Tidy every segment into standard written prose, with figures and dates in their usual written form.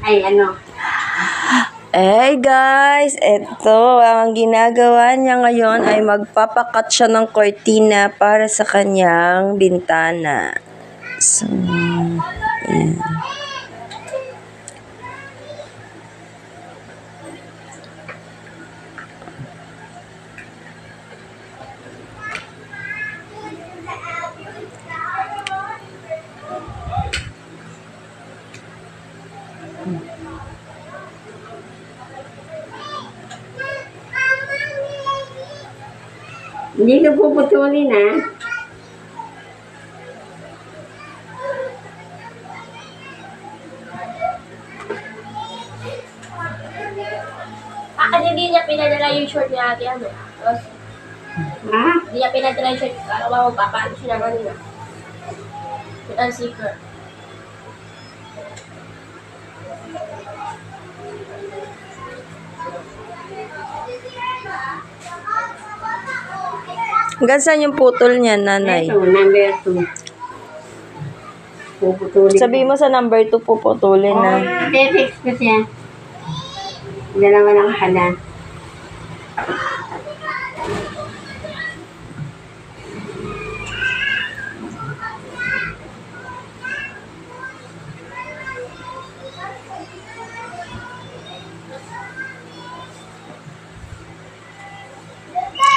Ay, ano? Hey guys, ito ang ginagawa niya ngayon ay magpapakat siya ng kortina para sa kanyang bintana. So, yan. Hindi ka puputulin, ha? Bakit hindi niya pinadala yung short niya ate ano? Tapos, Ha? hindi niya pinadala yung short. Kala ko papaano siya naman yun. With ang secret. Hanggang saan yung putol niya, nanay? Ito, number 2. Puputulin. Sabi mo sa number 2 puputulin na. Te-fix ko siya. Dalawa lang pala.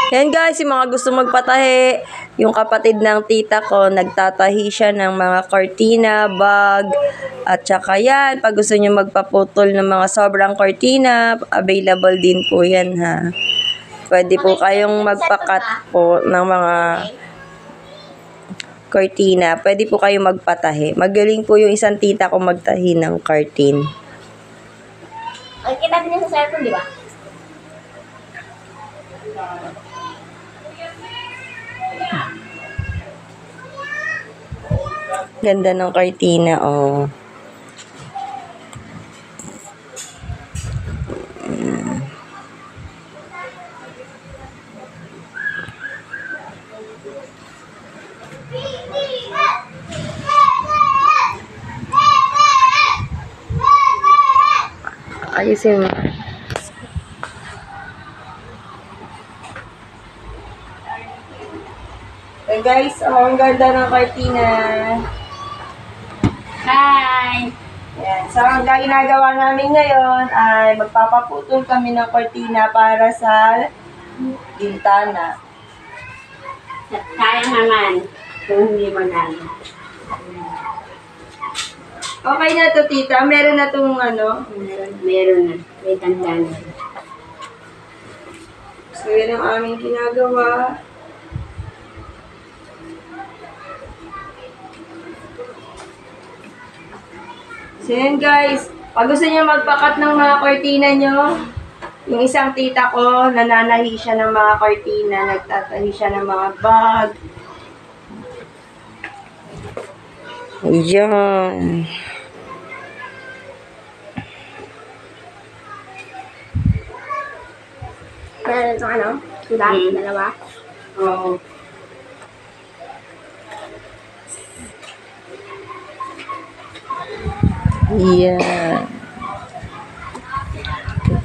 Yan guys, yung mga gusto magpatahi, yung kapatid ng tita ko, nagtatahi siya ng mga kortina, bag, at saka yan, pag gusto nyo magpaputol ng mga sobrang kortina, available din po yan ha. Pwede po kayong magpakat po ng mga kortina, pwede po kayong magpatahi. Magaling po yung isang tita ko magtahi ng curtain. Ang kita din niya sa cellphone, di ba? Ganda ng kortina, oh. Ayusin mo. Hey guys, oh, ang ganda ng kortina. Hi! Yan. So, ang ginagawa namin ngayon ay magpapaputol kami ng kortina para sa bintana. Sayang naman kung hindi mo na. Okay na to, tita. Meron na tong ano. Meron na. May tanda na. So, yan ang aming ginagawa. So, yan guys. Pag gusto niyo magpakat ng mga kortina nyo, yung isang tita ko, nananahi siya ng mga kortina, nagtatahi siya ng mga bag. Ayan. Meron itong ano? Sila? Dalawa? Oo. Yeah.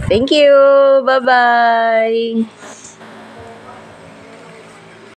Thank you. Bye-bye.